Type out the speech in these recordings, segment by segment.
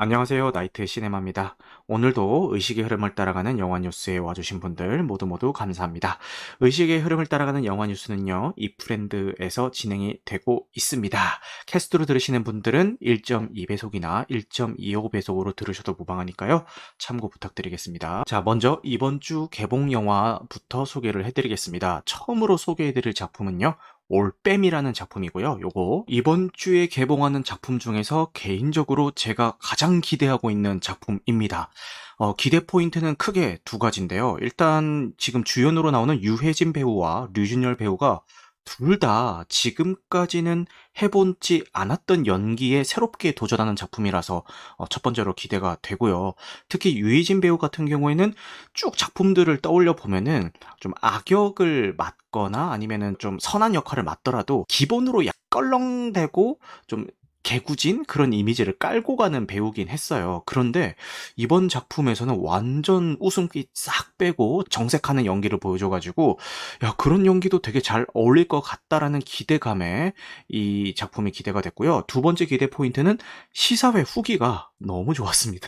안녕하세요. 나이트 시네마입니다. 오늘도 의식의 흐름을 따라가는 영화 뉴스에 와주신 분들 모두 감사합니다. 의식의 흐름을 따라가는 영화 뉴스는요, 이프렌드에서 진행이 되고 있습니다. 캐스트로 들으시는 분들은 1.2배속이나 1.25배속으로 들으셔도 무방하니까요, 참고 부탁드리겠습니다. 자, 먼저 이번 주 개봉 영화부터 소개를 해드리겠습니다. 처음으로 소개해드릴 작품은요, 올빼미라는 작품이고요. 요거 이번 주에 개봉하는 작품 중에서 개인적으로 제가 가장 기대하고 있는 작품입니다. 기대 포인트는 크게 두 가지인데요. 일단 지금 주연으로 나오는 유해진 배우와 류준열 배우가 둘 다 지금까지는 해본지 않았던 연기에 새롭게 도전하는 작품이라서 첫 번째로 기대가 되고요. 특히 유해진 배우 같은 경우에는 쭉 작품들을 떠올려 보면은 좀 악역을 맡거나 아니면은 좀 선한 역할을 맡더라도 기본으로 약 껄렁대고 좀 개구진 그런 이미지를 깔고 가는 배우긴 했어요. 그런데 이번 작품에서는 완전 웃음기 싹 빼고 정색하는 연기를 보여줘가지고, 야, 그런 연기도 되게 잘 어울릴 것 같다라는 기대감에 이 작품이 기대가 됐고요. 두 번째 기대 포인트는 시사회 후기가 너무 좋았습니다.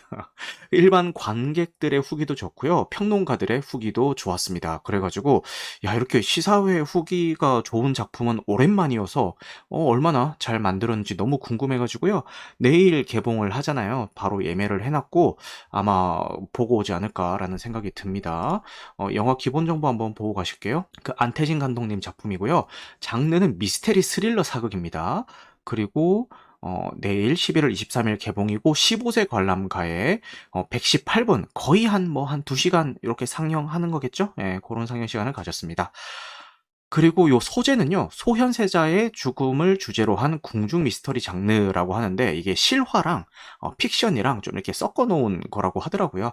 일반 관객들의 후기도 좋고요. 평론가들의 후기도 좋았습니다. 그래가지고, 야, 이렇게 시사회 후기가 좋은 작품은 오랜만이어서 얼마나 잘 만들었는지 너무 궁금해가지고요. 내일 개봉을 하잖아요. 바로 예매를 해놨고 아마 보고 오지 않을까라는 생각이 듭니다. 영화 기본 정보 한번 보고 가실게요. 그 안태진 감독님 작품이고요. 장르는 미스테리 스릴러 사극입니다. 그리고 내일 11월 23일 개봉이고 15세 관람가에 118분 거의 한 2시간 이렇게 상영하는 거겠죠? 예, 그런 상영 시간을 가졌습니다. 그리고 요 소재는요, 소현세자의 죽음을 주제로 한 궁중 미스터리 장르라고 하는데, 이게 실화랑 픽션이랑 좀 이렇게 섞어 놓은 거라고 하더라고요.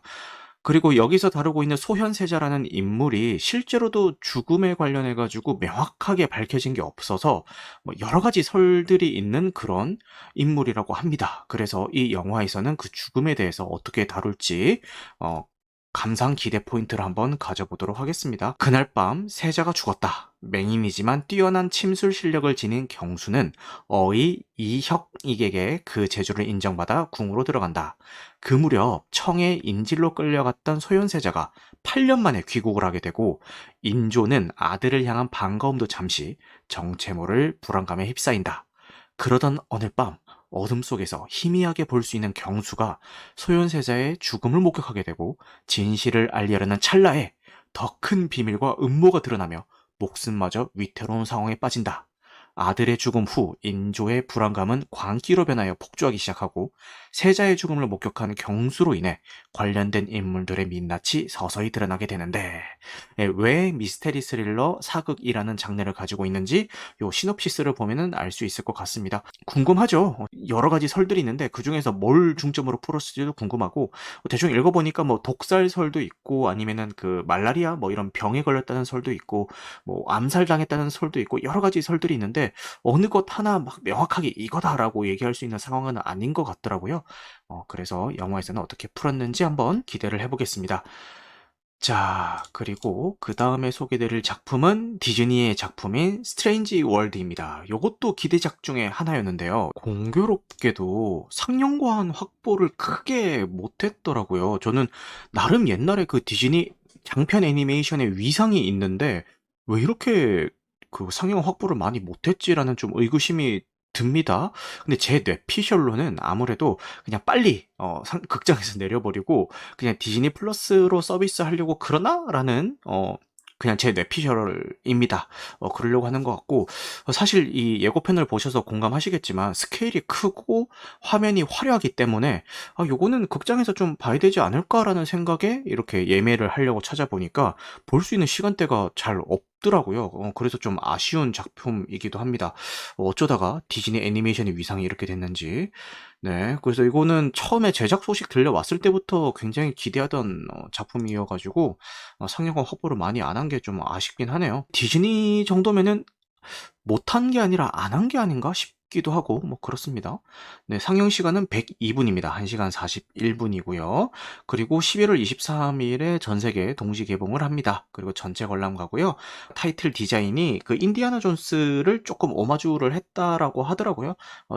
그리고 여기서 다루고 있는 소현세자라는 인물이 실제로도 죽음에 관련해 가지고 명확하게 밝혀진 게 없어서 뭐 여러 가지 설들이 있는 그런 인물이라고 합니다. 그래서 이 영화에서는 그 죽음에 대해서 어떻게 다룰지 어 감상 기대 포인트를 한번 가져보도록 하겠습니다. 그날 밤 세자가 죽었다. 맹인이지만 뛰어난 침술 실력을 지닌 경수는 어의 이혁익에게 그 재주를 인정받아 궁으로 들어간다. 그 무렵 청의 인질로 끌려갔던 소현세자가 8년 만에 귀국을 하게 되고, 인조는 아들을 향한 반가움도 잠시 정체 모를 불안감에 휩싸인다. 그러던 어느 밤 어둠 속에서 희미하게 볼 수 있는 경수가 소현세자의 죽음을 목격하게 되고, 진실을 알리려는 찰나에 더 큰 비밀과 음모가 드러나며 목숨마저 위태로운 상황에 빠진다. 아들의 죽음 후 인조의 불안감은 광기로 변하여 폭주하기 시작하고, 세자의 죽음을 목격한 경수로 인해 관련된 인물들의 민낯이 서서히 드러나게 되는데, 왜 미스테리 스릴러 사극이라는 장르를 가지고 있는지 요 시놉시스를 보면은 알 수 있을 것 같습니다. 궁금하죠? 여러 가지 설들이 있는데 그 중에서 뭘 중점으로 풀었을지도 궁금하고, 대충 읽어보니까 뭐 독살설도 있고 아니면은 그 말라리아 뭐 이런 병에 걸렸다는 설도 있고 뭐 암살당했다는 설도 있고 여러 가지 설들이 있는데, 어느 것 하나 막 명확하게 이거다라고 얘기할 수 있는 상황은 아닌 것 같더라고요. 그래서 영화에서는 어떻게 풀었는지 한번 기대를 해보겠습니다. 자, 그리고 그 다음에 소개드릴 작품은 디즈니의 작품인 스트레인지 월드입니다. 요것도 기대작 중에 하나였는데요. 공교롭게도 상영관 확보를 크게 못했더라고요. 저는 나름 옛날에 그 디즈니 장편 애니메이션의 위상이 있는데 왜 이렇게 그 상영 확보를 많이 못했지라는 좀 의구심이 듭니다. 근데 제 뇌피셜로는 아무래도 그냥 빨리 극장에서 내려버리고 그냥 디즈니 플러스로 서비스 하려고 그러나라는 그냥 제 뇌피셜입니다. 그러려고 하는 것 같고, 사실 이 예고편을 보셔서 공감하시겠지만 스케일이 크고 화면이 화려하기 때문에 요거는 극장에서 좀 봐야 되지 않을까라는 생각에 이렇게 예매를 하려고 찾아보니까 볼 수 있는 시간대가 잘 없더라고요. 그래서 좀 아쉬운 작품이기도 합니다. 어쩌다가 디즈니 애니메이션의 위상이 이렇게 됐는지. 네, 그래서 이거는 처음에 제작 소식 들려왔을 때부터 굉장히 기대하던 작품이어가지고 상영관 확보를 많이 안 한 게 좀 아쉽긴 하네요. 디즈니 정도면은 못한 게 아니라 안 한 게 아닌가 싶기도 하고 뭐 그렇습니다. 네, 상영 시간은 102분입니다. 1시간 41분이고요. 그리고 11월 23일에 전 세계 동시 개봉을 합니다. 그리고 전체 관람가고요. 타이틀 디자인이 그 인디아나 존스를 조금 오마주를 했다라고 하더라고요.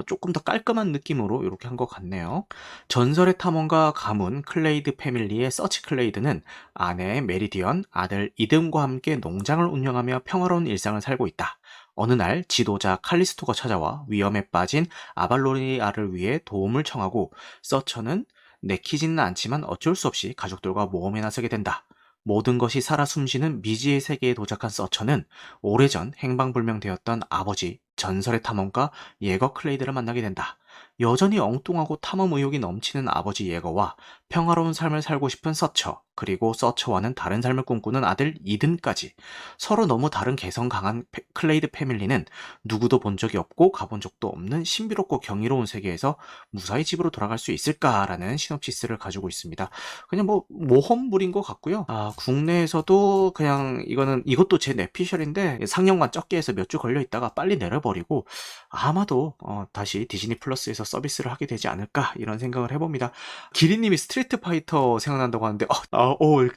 조금 더 깔끔한 느낌으로 이렇게 한 것 같네요. 전설의 탐험가 가문 클레이드 패밀리의 서치 클레이드는 아내 메리디언, 아들 이듬과 함께 농장을 운영하며 평화로운 일상을 살고 있다. 어느 날 지도자 칼리스토가 찾아와 위험에 빠진 아발로니아를 위해 도움을 청하고 서처는 내키지는 않지만 어쩔 수 없이 가족들과 모험에 나서게 된다. 모든 것이 살아 숨쉬는 미지의 세계에 도착한 서처는 오래전 행방불명되었던 아버지, 전설의 탐험가 예거 클레이드를 만나게 된다. 여전히 엉뚱하고 탐험 의욕이 넘치는 아버지 예거와 평화로운 삶을 살고 싶은 서처, 그리고 서처와는 다른 삶을 꿈꾸는 아들 이든까지 서로 너무 다른 개성 강한 클레이드 패밀리는 누구도 본 적이 없고 가본 적도 없는 신비롭고 경이로운 세계에서 무사히 집으로 돌아갈 수 있을까라는 시놉시스를 가지고 있습니다. 그냥 뭐 모험물인 것 같고요. 국내에서도 그냥 이것도 제 뇌피셜인데 상영관 적게 해서 몇 주 걸려 있다가 빨리 내려버리고 아마도 다시 디즈니 플러스에서 서비스를 하게 되지 않을까 이런 생각을 해봅니다. 기리님이 스트리트 파이터 생각난다고 하는데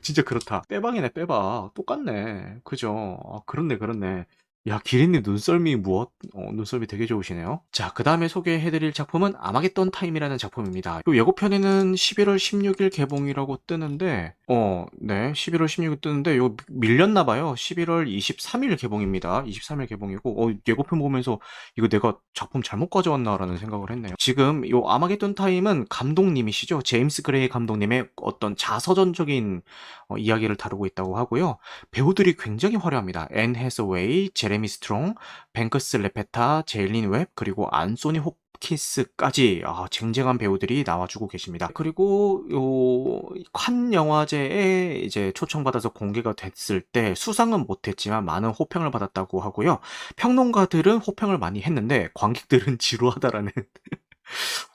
진짜 그렇다. 빼박이네 빼박. 똑같네. 그죠? 그렇네. 야, 기린님 눈썰미 눈썰미 되게 좋으시네요. 자, 그 다음에 소개해드릴 작품은 아마겟돈 타임이라는 작품입니다. 요 예고편에는 11월 16일 개봉이라고 뜨는데, 네, 11월 16일 뜨는데, 요 밀렸나봐요. 11월 23일 개봉입니다. 23일 개봉이고, 예고편 보면서 이거 내가 작품 잘못 가져왔나라는 생각을 했네요. 지금 요 아마겟돈 타임은 감독님이시죠. 제임스 그레이 감독님의 어떤 자서전적인 이야기를 다루고 있다고 하고요. 배우들이 굉장히 화려합니다. 앤 해서웨이, 제레미 스트롱, 뱅크스 레페타, 제일린 웹, 그리고 안소니 홉킨스까지 쟁쟁한 배우들이 나와주고 계십니다. 그리고 칸 영화제에 이제 초청받아서 공개가 됐을 때 수상은 못했지만 많은 호평을 받았다고 하고요. 평론가들은 호평을 많이 했는데 관객들은 지루하다라는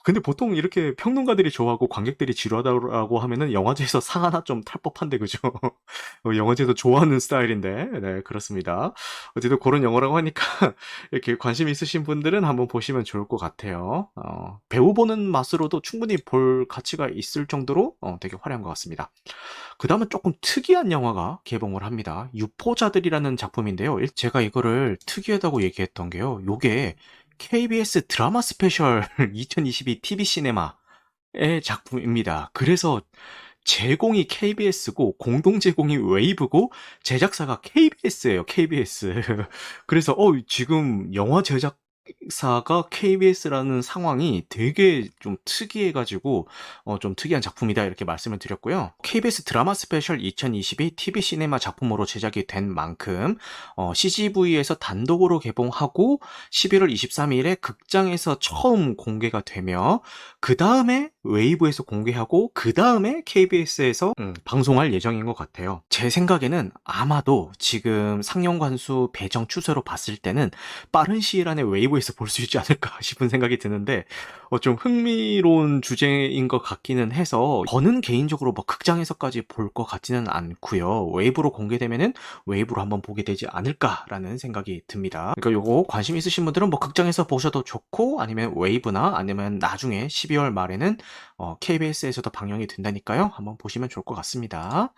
근데 보통 이렇게 평론가들이 좋아하고 관객들이 지루하다고 하면은 영화제에서 상 하나 좀 탈 법한데, 그죠? 영화제에서 좋아하는 스타일인데, 네, 그렇습니다. 어쨌든 그런 영화라고 하니까 이렇게 관심 있으신 분들은 한번 보시면 좋을 것 같아요. 배우 보는 맛으로도 충분히 볼 가치가 있을 정도로 되게 화려한 것 같습니다. 그 다음은 조금 특이한 영화가 개봉을 합니다. 유포자들이라는 작품인데요. 제가 이거를 특이하다고 얘기했던 게요. 요게 KBS 드라마 스페셜 2022 TV 시네마의 작품입니다. 그래서 제공이 KBS고 공동 제공이 웨이브고 제작사가 KBS예요. KBS. 그래서 지금 영화 제작사가 KBS라는 상황이 되게 좀 특이해가지고 좀 특이한 작품이다 이렇게 말씀을 드렸고요. KBS 드라마 스페셜 2022 TV 시네마 작품으로 제작이 된 만큼 CGV에서 단독으로 개봉하고 11월 23일에 극장에서 처음 공개가 되며 그 다음에 웨이브에서 공개하고 그 다음에 KBS에서 방송할 예정인 것 같아요. 제 생각에는 아마도 지금 상영관 수 배정 추세로 봤을 때는 빠른 시일 안에 웨이브에서 볼 수 있지 않을까 싶은 생각이 드는데 좀 흥미로운 주제인 것 같기는 해서 저는 개인적으로 뭐 극장에서까지 볼 것 같지는 않고요. 웨이브로 공개되면은 웨이브로 한번 보게 되지 않을까라는 생각이 듭니다. 그러니까 요거 관심 있으신 분들은 뭐 극장에서 보셔도 좋고 아니면 웨이브나 아니면 나중에 12월 말에는 KBS에서도 방영이 된다니까요. 한번 보시면 좋을 것 같습니다.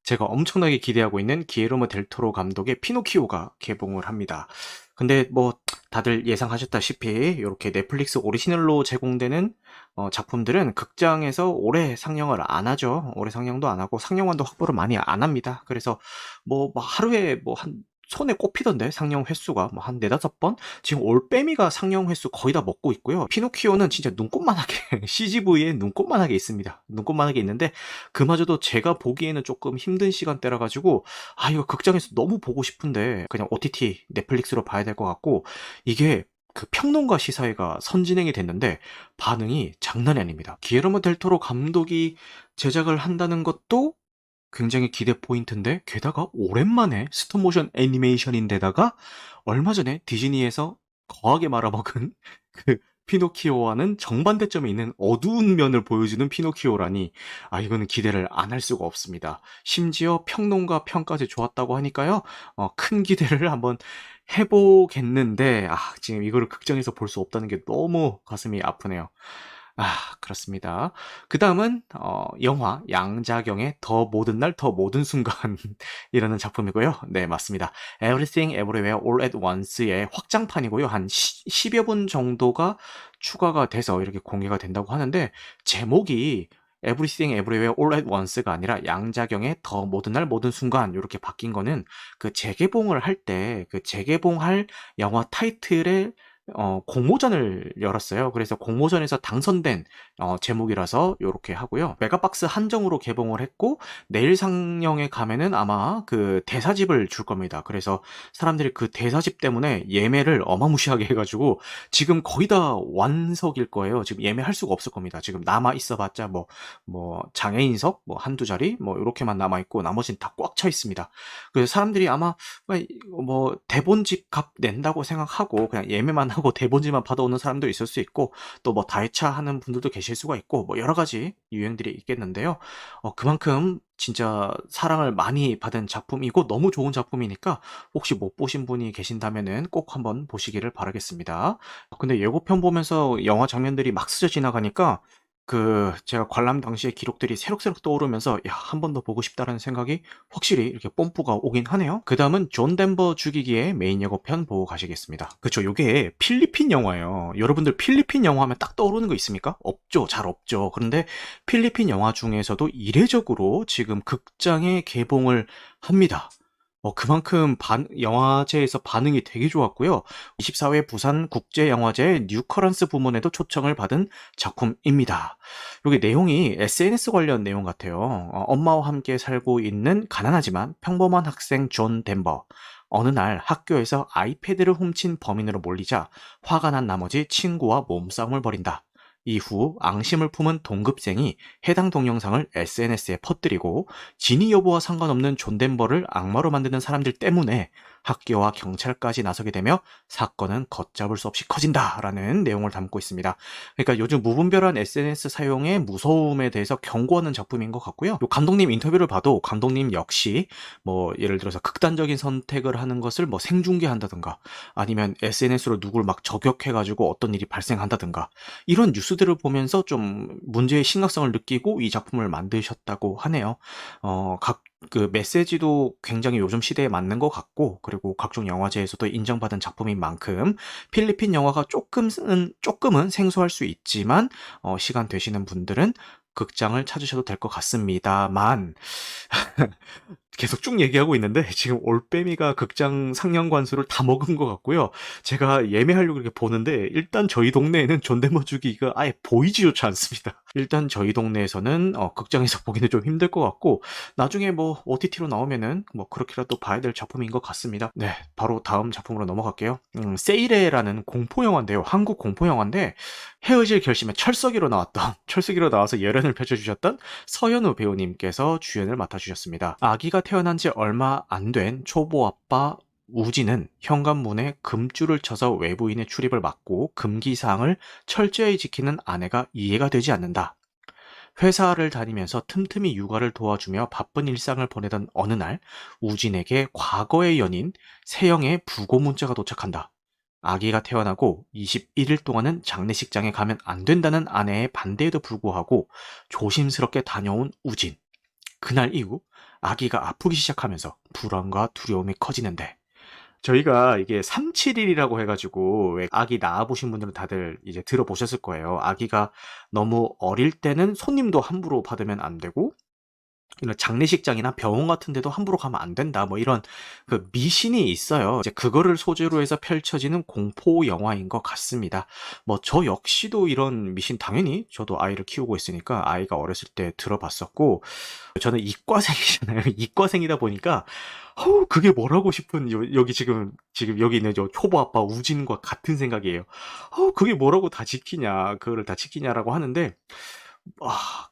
제가 엄청나게 기대하고 있는 기에르모 델 토로 감독의 피노키오가 개봉을 합니다. 근데 뭐 다들 예상하셨다시피 이렇게 넷플릭스 오리지널로 제공되는 작품들은 극장에서 오래 상영을 안 하죠. 오래 상영도 안 하고 상영관도 확보를 많이 안 합니다. 그래서 뭐 하루에 뭐 한 손에 꼽히던데 상영 횟수가 뭐 한 4-5번? 지금 올빼미가 상영 횟수 거의 다 먹고 있고요. 피노키오는 진짜 눈꽃만하게 CGV에 눈꽃만하게 있습니다. 눈꽃만하게 있는데 그마저도 제가 보기에는 조금 힘든 시간대라 가지고 이거 극장에서 너무 보고 싶은데 그냥 OTT 넷플릭스로 봐야 될 것 같고 이게 그 평론가 시사회가 선진행이 됐는데 반응이 장난이 아닙니다. 기에르모 델 토로 감독이 제작을 한다는 것도 굉장히 기대 포인트인데 게다가 오랜만에 스톱모션 애니메이션인데다가 얼마 전에 디즈니에서 거하게 말아먹은 그 피노키오와는 정반대점에 있는 어두운 면을 보여주는 피노키오라니, 이거는 기대를 안 할 수가 없습니다. 심지어 평론가 평까지 좋았다고 하니까요. 큰 기대를 한번 해보겠는데, 지금 이거를 극장에서 볼 수 없다는 게 너무 가슴이 아프네요. 그렇습니다. 그 다음은 영화 양자경의 더 모든 날 더 모든 순간이라는 작품이고요. 네, 맞습니다. Everything Everywhere All at Once의 확장판이고요. 한 10여 분 정도가 추가가 돼서 이렇게 공개가 된다고 하는데, 제목이 Everything Everywhere All at Once가 아니라 양자경의 더 모든 날 모든 순간 이렇게 바뀐 거는, 그 재개봉을 할 때 그 재개봉할 영화 타이틀에 공모전을 열었어요. 그래서 공모전에서 당선된 제목이라서 요렇게 하고요. 메가박스 한정으로 개봉을 했고, 내일 상영에 가면은 아마 그 대사집을 줄 겁니다. 그래서 사람들이 그 대사집 때문에 예매를 어마무시하게 해가지고 지금 거의 다 완석일 거예요. 지금 예매할 수가 없을 겁니다. 지금 남아 있어봤자 뭐 장애인석 뭐 한두 자리 뭐 이렇게만 남아 있고, 나머지는 다 꽉 차 있습니다. 그래서 사람들이 아마 뭐 대본집 값 낸다고 생각하고 그냥 예매만 하고 대본집만 받아오는 사람도 있을 수 있고, 또 뭐 다회차 하는 분들도 계실 수가 있고, 뭐 여러 가지 유형들이 있겠는데요. 그만큼 진짜 사랑을 많이 받은 작품이고 너무 좋은 작품이니까, 혹시 못 보신 분이 계신다면은 꼭 한번 보시기를 바라겠습니다. 근데 예고편 보면서 영화 장면들이 막 스쳐 지나가니까, 제가 관람 당시의 기록들이 새록새록 떠오르면서, 야, 한 번 더 보고 싶다라는 생각이 확실히 이렇게 뽐뿌가 오긴 하네요. 그 다음은 존 덴버 죽이기의 메인 예고편 보고 가시겠습니다. 그쵸, 요게 필리핀 영화예요. 여러분들 필리핀 영화 하면 딱 떠오르는 거 있습니까? 없죠, 잘 없죠. 그런데 필리핀 영화 중에서도 이례적으로 지금 극장에 개봉을 합니다. 그만큼 영화제에서 반응이 되게 좋았고요. 24회 부산 국제영화제 뉴커런스 부문에도 초청을 받은 작품입니다. 여기 내용이 SNS 관련 내용 같아요. 엄마와 함께 살고 있는 가난하지만 평범한 학생 존 덴버. 어느 날 학교에서 아이패드를 훔친 범인으로 몰리자 화가 난 나머지 친구와 몸싸움을 벌인다. 이후 앙심을 품은 동급생이 해당 동영상을 SNS에 퍼뜨리고, 진위 여부와 상관없는 존 덴버를 악마로 만드는 사람들 때문에 학교와 경찰까지 나서게 되며 사건은 걷잡을 수 없이 커진다라는 내용을 담고 있습니다. 그러니까 요즘 무분별한 SNS 사용의 무서움에 대해서 경고하는 작품인 것 같고요. 요 감독님 인터뷰를 봐도 감독님 역시 뭐 예를 들어서 극단적인 선택을 하는 것을 뭐 생중계한다든가, 아니면 SNS로 누굴 막 저격해가지고 어떤 일이 발생한다든가, 이런 뉴스들을 보면서 좀 문제의 심각성을 느끼고 이 작품을 만드셨다고 하네요. 그 메시지도 굉장히 요즘 시대에 맞는 것 같고, 그리고 각종 영화제에서도 인정받은 작품인 만큼 필리핀 영화가 조금은 생소할 수 있지만, 시간 되시는 분들은 극장을 찾으셔도 될 것 같습니다만, 계속 쭉 얘기하고 있는데 지금 올빼미가 극장 상영 관수를 다 먹은 것 같고요. 제가 예매하려고 이렇게 보는데, 일단 저희 동네에는 존댓말 주기가 아예 보이지조차 않습니다. 일단 저희 동네에서는 극장에서 보기는 좀 힘들 것 같고, 나중에 뭐 OTT로 나오면은 뭐 그렇게라도 봐야 될 작품인 것 같습니다. 네, 바로 다음 작품으로 넘어갈게요. 세이레라는 공포영화인데요. 한국 공포영화인데, 헤어질 결심에 철석이로 나와서 열연을 펼쳐주셨던 서현우 배우님께서 주연을 맡아주셨습니다. 아기가 태어난 지 얼마 안 된 초보 아빠 우진은 현관문에 금줄을 쳐서 외부인의 출입을 막고 금기사항을 철저히 지키는 아내가 이해가 되지 않는다. 회사를 다니면서 틈틈이 육아를 도와주며 바쁜 일상을 보내던 어느 날, 우진에게 과거의 연인 세영의 부고 문자가 도착한다. 아기가 태어나고 21일 동안은 장례식장에 가면 안 된다는 아내의 반대에도 불구하고 조심스럽게 다녀온 우진. 그날 이후 아기가 아프기 시작하면서 불안과 두려움이 커지는데, 저희가 이게 371이라고 해가지고, 왜 아기 낳아보신 분들은 다들 이제 들어보셨을 거예요. 아기가 너무 어릴 때는 손님도 함부로 받으면 안 되고, 이런 장례식장이나 병원 같은 데도 함부로 가면 안 된다, 뭐 이런 그 미신이 있어요. 이제 그거를 소재로 해서 펼쳐지는 공포 영화인 것 같습니다. 뭐 저 역시도 이런 미신, 당연히 저도 아이를 키우고 있으니까 아이가 어렸을 때 들어봤었고, 저는 이과생이잖아요. 이과생이다 보니까 그게 뭐라고 싶은, 여기 지금 여기 있는 저 초보 아빠 우진과 같은 생각이에요. 그게 뭐라고 다 지키냐, 그거를 다 지키냐라고 하는데,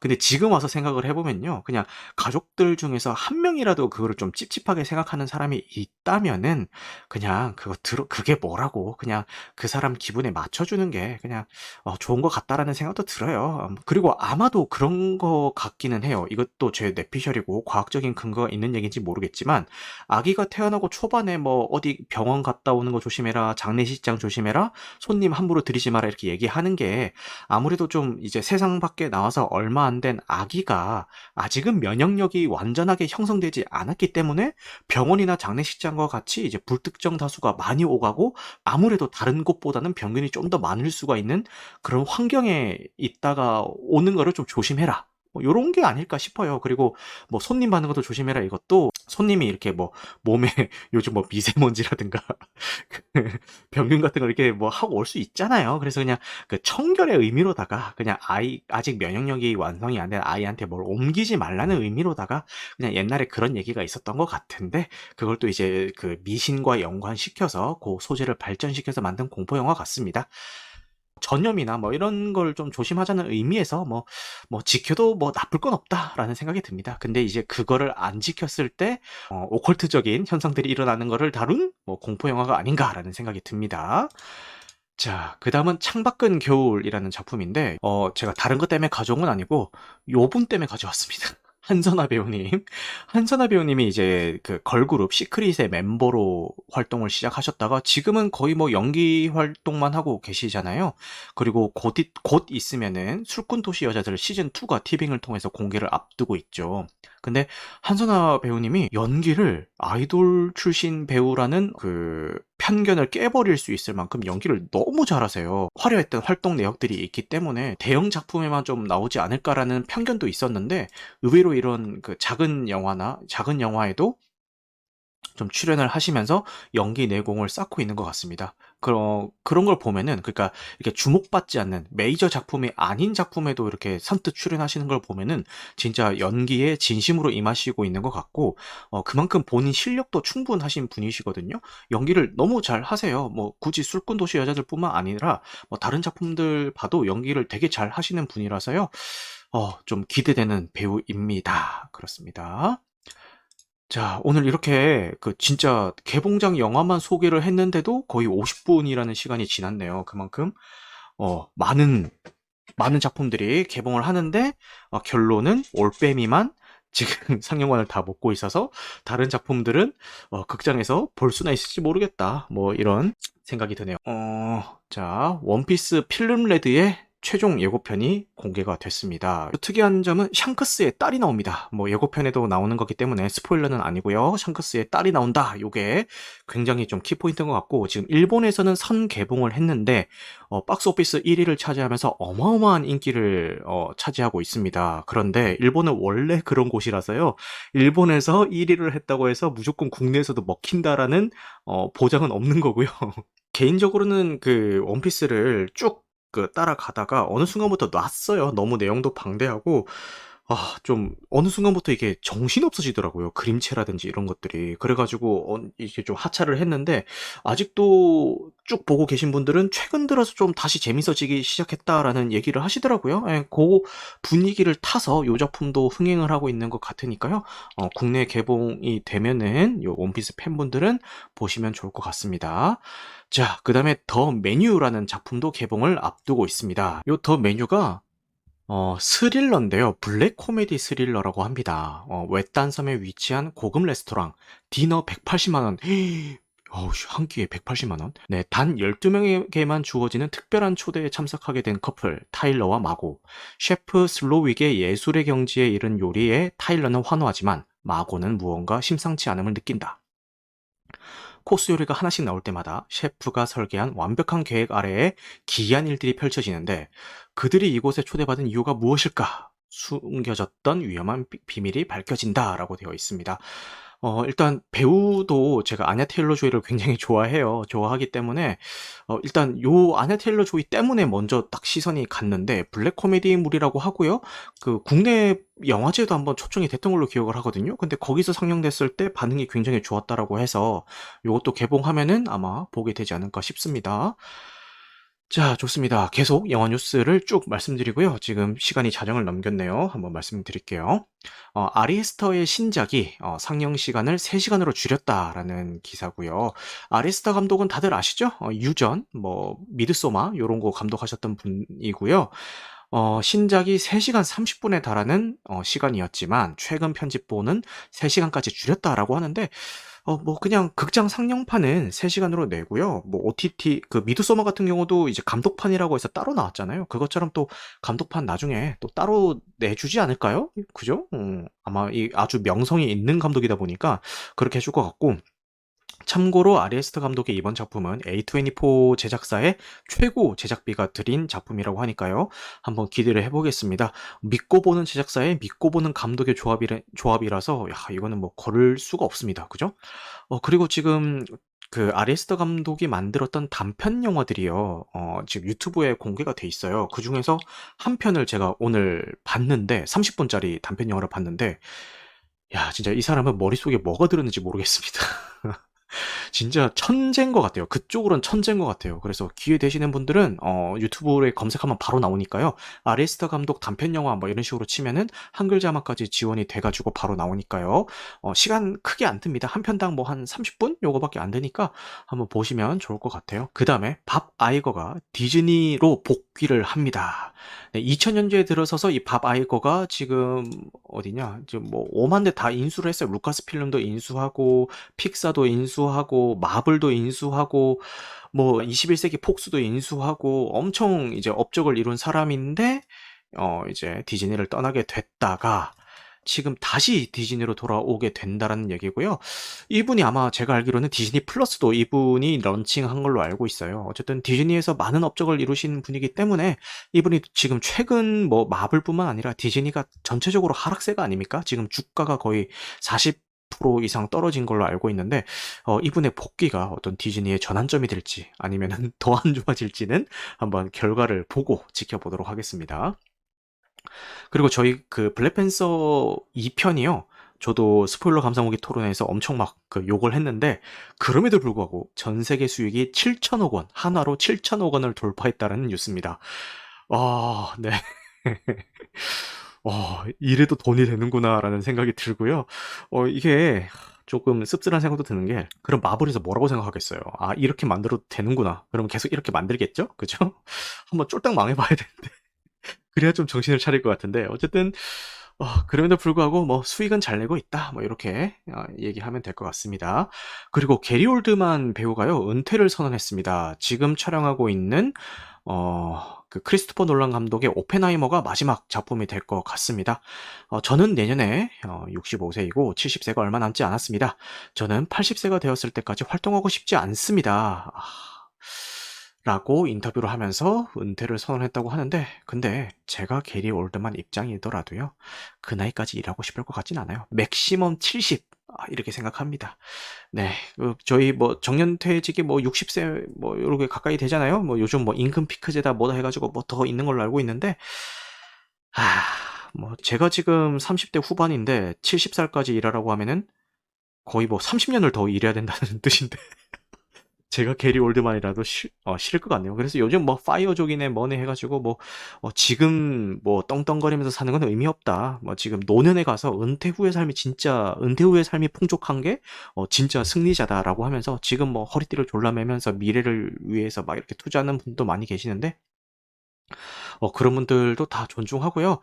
근데 지금 와서 생각을 해보면요. 그냥 가족들 중에서 한 명이라도 그거를 좀 찝찝하게 생각하는 사람이 없다면은 그냥 그게 뭐라고 그냥 그 사람 기분에 맞춰주는 게 그냥 좋은 것 같다라는 생각도 들어요. 그리고 아마도 그런 거 같기는 해요. 이것도 제 뇌피셜이고 과학적인 근거가 있는 얘기인지 모르겠지만 아기가 태어나고 초반에 뭐 어디 병원 갔다 오는 거 조심해라, 장례식장 조심해라, 손님 함부로 들이지 마라 이렇게 얘기하는 게 아무래도 좀 이제 세상 밖에 나와서 얼마 안 된 아기가 아직은 면역력이 완전하게 형성되지 않았기 때문에 병원이나 장례식장과 같이 이제 불특정 다수가 많이 오가고 아무래도 다른 곳보다는 병균이 좀 더 많을 수가 있는 그런 환경에 있다가 오는 거를 좀 조심해라. 뭐 요런 게 아닐까 싶어요. 그리고 뭐 손님 받는 것도 조심해라 이것도 손님이 이렇게 뭐 몸에 요즘 뭐 미세먼지라든가 그 병균 같은 걸 이렇게 뭐 하고 올 수 있잖아요. 그래서 그냥 그 청결의 의미로다가 그냥 아직 면역력이 완성이 안 된 아이한테 뭘 옮기지 말라는 의미로다가 그냥 옛날에 그런 얘기가 있었던 것 같은데 그걸 또 이제 그 미신과 연관시켜서 그 소재를 발전시켜서 만든 공포 영화 같습니다. 전염이나 뭐 이런 걸 좀 조심하자는 의미에서 뭐 지켜도 뭐 나쁠 건 없다라는 생각이 듭니다. 근데 이제 그거를 안 지켰을 때 오컬트적인 현상들이 일어나는 거를 다룬 뭐 공포 영화가 아닌가라는 생각이 듭니다. 자, 그 다음은 창밖은 겨울이라는 작품인데, 제가 다른 것 때문에 가져온 건 아니고, 요 분 때문에 가져왔습니다. 한선아 배우님. 한선아 배우님이 이제 그 걸그룹 시크릿의 멤버로 활동을 시작하셨다가 지금은 거의 뭐 연기 활동만 하고 계시잖아요. 그리고 곧 있으면은 술꾼 도시 여자들 시즌2가 티빙을 통해서 공개를 앞두고 있죠. 근데 한선아 배우님이 연기를 아이돌 출신 배우라는 그 편견을 깨버릴 수 있을 만큼 연기를 너무 잘하세요. 화려했던 활동 내역들이 있기 때문에 대형 작품에만 좀 나오지 않을까라는 편견도 있었는데 의외로 이런 그 작은 영화에도 좀 출연을 하시면서 연기 내공을 쌓고 있는 것 같습니다. 그런 걸 보면은, 그러니까 이렇게 주목받지 않는 메이저 작품이 아닌 작품에도 이렇게 선뜻 출연하시는 걸 보면은 진짜 연기에 진심으로 임하시고 있는 것 같고, 그만큼 본인 실력도 충분하신 분이시거든요. 연기를 너무 잘 하세요. 뭐 굳이 술꾼 도시 여자들뿐만 아니라 뭐 다른 작품들 봐도 연기를 되게 잘 하시는 분이라서요. 좀 기대되는 배우입니다. 그렇습니다. 자, 오늘 이렇게 그 진짜 개봉작 영화만 소개를 했는데도 거의 50분이라는 시간이 지났네요. 그만큼 많은 작품들이 개봉을 하는데 결론은 올빼미만 지금 상영관을 다 먹고 있어서 다른 작품들은 극장에서 볼 수나 있을지 모르겠다. 뭐 이런 생각이 드네요. 자, 원피스 필름 레드의 최종 예고편이 공개가 됐습니다. 특이한 점은 샹크스의 딸이 나옵니다. 뭐 예고편에도 나오는 거기 때문에 스포일러는 아니고요. 샹크스의 딸이 나온다. 요게 굉장히 좀 키포인트인 것 같고 지금 일본에서는 선 개봉을 했는데 박스오피스 1위를 차지하면서 어마어마한 인기를 차지하고 있습니다. 그런데 일본은 원래 그런 곳이라서요. 일본에서 1위를 했다고 해서 무조건 국내에서도 먹힌다라는 보장은 없는 거고요. 개인적으로는 그 원피스를 쭉 따라가다가 어느 순간부터 놨어요. 너무 내용도 방대하고 좀 어느 순간부터 이게 정신없어지더라고요. 그림체라든지 이런 것들이. 그래가지고 이게 좀 하차를 했는데 아직도 쭉 보고 계신 분들은 최근 들어서 좀 다시 재밌어지기 시작했다라는 얘기를 하시더라고요. 예, 그 분위기를 타서 요 작품도 흥행을 하고 있는 것 같으니까요. 국내 개봉이 되면은 요 원피스 팬분들은 보시면 좋을 것 같습니다. 자, 그 다음에 더 메뉴라는 작품도 개봉을 앞두고 있습니다. 요 더 메뉴가 스릴러인데요. 블랙 코미디 스릴러라고 합니다. 외딴 섬에 위치한 고급 레스토랑 디너 180만 원. 어우, 한 끼에 180만 원? 네, 단 12명에게만 주어지는 특별한 초대에 참석하게 된 커플 타일러와 마고. 셰프 슬로윅의 예술의 경지에 이른 요리에 타일러는 환호하지만 마고는 무언가 심상치 않음을 느낀다. 코스 요리가 하나씩 나올 때마다 셰프가 설계한 완벽한 계획 아래에 기이한 일들이 펼쳐지는데 그들이 이곳에 초대받은 이유가 무엇일까? 숨겨졌던 위험한 비밀이 밝혀진다라고 되어 있습니다. 일단 배우도 제가 아냐 테일러 조이를 굉장히 좋아해요. 좋아하기 때문에 일단 요 아냐 테일러 조이 때문에 먼저 딱 시선이 갔는데 블랙 코미디물이라고 하고요. 그 국내 영화제도 한번 초청이 됐던 걸로 기억을 하거든요. 근데 거기서 상영됐을 때 반응이 굉장히 좋았다라고 해서 요것도 개봉하면은 아마 보게 되지 않을까 싶습니다. 자, 좋습니다. 계속 영화 뉴스를 쭉 말씀드리고요. 지금 시간이 자정을 넘겼네요. 한번 말씀드릴게요. 아리에스터의 신작이 상영 시간을 3시간으로 줄였다라는 기사고요. 아리에스터 감독은 다들 아시죠? 유전, 뭐 미드소마 요런 거 감독하셨던 분이고요. 신작이 3시간 30분에 달하는 시간이었지만 최근 편집본은 3시간까지 줄였다라고 하는데 뭐 그냥 극장 상영판은 3시간으로 내고요. 뭐 OTT 그 미드소마 같은 경우도 이제 감독판이라고 해서 따로 나왔잖아요. 그것처럼 또 감독판 나중에 또 따로 내주지 않을까요? 그죠? 아마 이 아주 명성이 있는 감독이다 보니까 그렇게 해줄 것 같고 참고로 아리에스트 감독의 이번 작품은 A24 제작사의 최고 제작비가 들인 작품이라고 하니까요. 한번 기대를 해보겠습니다. 믿고 보는 제작사의 믿고 보는 감독의 조합이라서 이거는 뭐 거를 수가 없습니다. 그죠? 그리고 지금 그 아리에스트 감독이 만들었던 단편 영화들이요. 지금 유튜브에 공개가 돼 있어요. 그 중에서 한 편을 제가 오늘 봤는데 30분짜리 단편 영화를 봤는데 야, 진짜 이 사람은 머릿속에 뭐가 들었는지 모르겠습니다. 진짜 천재인 것 같아요. 그쪽으로는 천재인 것 같아요. 그래서 기회 되시는 분들은 유튜브에 검색하면 바로 나오니까요. 아리스터 감독 단편 영화 뭐 이런 식으로 치면은 한글 자막까지 지원이 돼가지고 바로 나오니까요. 시간 크게 안 듭니다. 한 편당 뭐 한 30분 요거밖에 안 되니까 한번 보시면 좋을 것 같아요. 그 다음에 밥 아이거가 디즈니로 복귀를 합니다. 네, 2000년대에 들어서서 이 밥 아이거가 지금 어디냐? 지금 뭐 5만 대 다 인수를 했어요. 루카스 필름도 인수하고 픽사도 인수하고 마블도 인수하고 뭐 21세기 폭스도 인수하고 엄청 이제 업적을 이룬 사람인데 이제 디즈니를 떠나게 됐다가 지금 다시 디즈니로 돌아오게 된다라는 얘기고요. 이분이 아마 제가 알기로는 디즈니 플러스도 이분이 런칭한 걸로 알고 있어요. 어쨌든 디즈니에서 많은 업적을 이루신 분이기 때문에 이분이 지금 최근 뭐 마블뿐만 아니라 디즈니가 전체적으로 하락세가 아닙니까? 지금 주가가 거의 40% 이상 떨어진 걸로 알고 있는데 이분의 복귀가 어떤 디즈니의 전환점이 될지 아니면 더 안 좋아질지는 한번 결과를 보고 지켜보도록 하겠습니다. 그리고 저희 그 블랙팬서 2편이요. 저도 스포일러 감상후기 토론에서 엄청 막 그 욕을 했는데 그럼에도 불구하고 전 세계 수익이 7천억 원, 한화로 7천억 원을 돌파했다는 뉴스입니다. 네. 이래도 돈이 되는구나라는 생각이 들고요. 이게 조금 씁쓸한 생각도 드는 게 그럼 마블에서 뭐라고 생각하겠어요? 아, 이렇게 만들어도 되는구나. 그러면 계속 이렇게 만들겠죠? 그죠? 한번 쫄딱 망해봐야 되는데. 그래야 좀 정신을 차릴 것 같은데 어쨌든 그럼에도 불구하고 뭐 수익은 잘 내고 있다 뭐 이렇게 얘기하면 될 것 같습니다. 그리고 게리 올드만 배우가요 은퇴를 선언했습니다. 지금 촬영하고 있는 그 크리스토퍼 놀란 감독의 오펜하이머가 마지막 작품이 될 것 같습니다. 저는 내년에 65세이고 70세가 얼마 남지 않았습니다. 저는 80세가 되었을 때까지 활동하고 싶지 않습니다. 라고 인터뷰를 하면서 은퇴를 선언했다고 하는데 근데 제가 게리 올드만 입장이더라도요. 그 나이까지 일하고 싶을 것 같진 않아요. 맥시멈 70 이렇게 생각합니다. 네. 저희 뭐 정년퇴직이 뭐 60세 뭐 요렇게 가까이 되잖아요. 뭐 요즘 뭐 임금 피크제다 뭐다 해 가지고 뭐 더 있는 걸로 알고 있는데 뭐 제가 지금 30대 후반인데 70살까지 일하라고 하면은 거의 뭐 30년을 더 일해야 된다는 뜻인데 제가 게리 올드만이라도 싫을 것 같네요. 그래서 요즘 뭐 파이어족이네 뭐네 해가지고 뭐 지금 뭐 떵떵거리면서 사는 건 의미 없다. 뭐 지금 노년에 가서 은퇴 후의 삶이 풍족한 게 진짜 승리자다라고 하면서 지금 뭐 허리띠를 졸라매면서 미래를 위해서 막 이렇게 투자하는 분도 많이 계시는데 그런 분들도 다 존중하고요.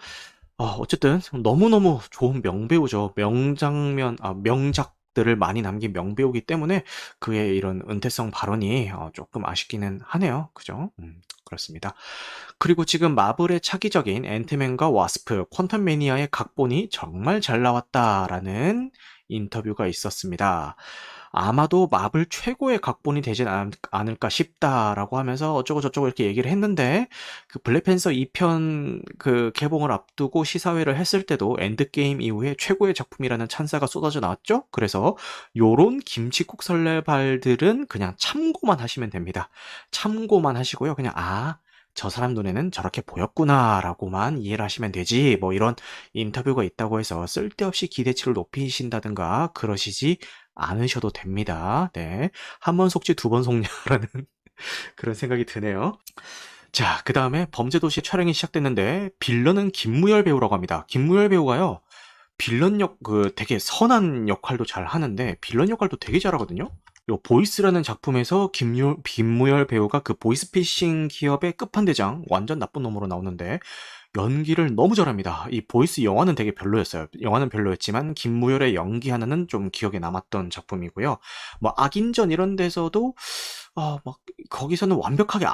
어쨌든 너무너무 좋은 명배우죠. 명작들을 많이 남긴 명배우기 때문에 그의 이런 은퇴성 발언이 조금 아쉽기는 하네요. 그죠? 그렇습니다. 그리고 지금 마블의 차기작인 앤트맨과 와스프, 퀀텀 매니아의 각본이 정말 잘 나왔다라는 인터뷰가 있었습니다. 아마도 마블 최고의 각본이 되진 않을까 싶다라고 하면서 어쩌고 저쩌고 이렇게 얘기를 했는데 그 블랙팬서 2편 그 개봉을 앞두고 시사회를 했을 때도 엔드게임 이후에 최고의 작품이라는 찬사가 쏟아져 나왔죠. 그래서 요런 김치국 설레발들은 그냥 참고만 하시면 됩니다. 참고만 하시고요. 그냥 저 사람 눈에는 저렇게 보였구나라고만 이해를 하시면 되지. 뭐 이런 인터뷰가 있다고 해서 쓸데없이 기대치를 높이신다든가 그러시지 않으셔도 됩니다. 네. 한 번 속지 두 번 속냐라는 그런 생각이 드네요. 자, 그 다음에 범죄도시 촬영이 시작됐는데 빌런은 김무열 배우라고 합니다. 김무열 배우가요. 빌런 되게 선한 역할도 잘 하는데 빌런 역할도 되게 잘하거든요. 요 보이스라는 작품에서 김무열 배우가 그 보이스피싱 기업의 끝판대장 완전 나쁜 놈으로 나오는데 연기를 너무 잘합니다. 이 보이스 영화는 되게 별로였어요. 영화는 별로였지만 김무열의 연기 하나는 좀 기억에 남았던 작품이고요. 뭐 악인전 이런 데서도 막 거기서는 완벽하게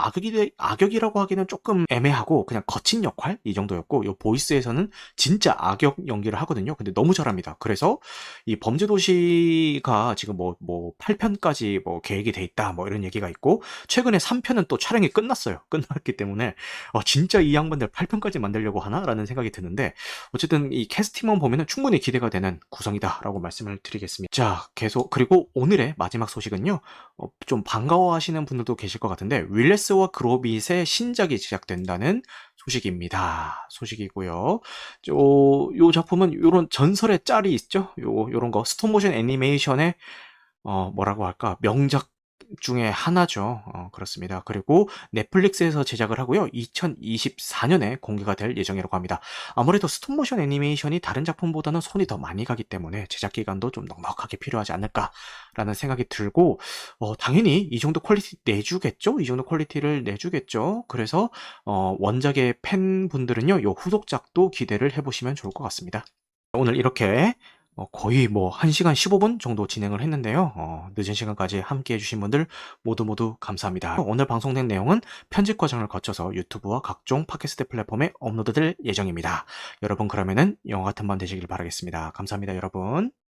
악역이라고 하기는 조금 애매하고 그냥 거친 역할 이 정도였고 요 보이스에서는 진짜 악역 연기를 하거든요. 근데 너무 잘합니다. 그래서 이 범죄도시가 지금 뭐 8편까지 뭐 계획이 돼 있다 뭐 이런 얘기가 있고 최근에 3편은 또 촬영이 끝났어요. 끝났기 때문에 진짜 이 양반들 8편까지 만들려고 하나라는 생각이 드는데 어쨌든 이 캐스팅만 보면은 충분히 기대가 되는 구성이다라고 말씀을 드리겠습니다. 자, 계속 그리고 오늘의 마지막 소식은요. 좀 반가워하시는 분들도 계실 것 같은데 윌레스와 그로빗의 신작이 제작된다는 소식이고요. 요 작품은 요런 전설의 짤이 있죠. 요런 거 스톱모션 애니메이션의 뭐라고 할까 명작 중에 하나죠. 그렇습니다. 그리고 넷플릭스에서 제작을 하고요. 2024년에 공개가 될 예정이라고 합니다. 아무래도 스톱모션 애니메이션이 다른 작품보다는 손이 더 많이 가기 때문에 제작 기간도 좀 넉넉하게 필요하지 않을까라는 생각이 들고 당연히 이 정도 퀄리티 내주겠죠? 이 정도 퀄리티를 내주겠죠? 그래서 원작의 팬분들은요. 요 후속작도 기대를 해보시면 좋을 것 같습니다. 오늘 이렇게 거의 뭐 1시간 15분 정도 진행을 했는데요. 늦은 시간까지 함께 해주신 분들 모두 감사합니다. 오늘 방송된 내용은 편집 과정을 거쳐서 유튜브와 각종 팟캐스트 플랫폼에 업로드될 예정입니다. 여러분 그러면은 영화 같은 밤 되시길 바라겠습니다. 감사합니다, 여러분.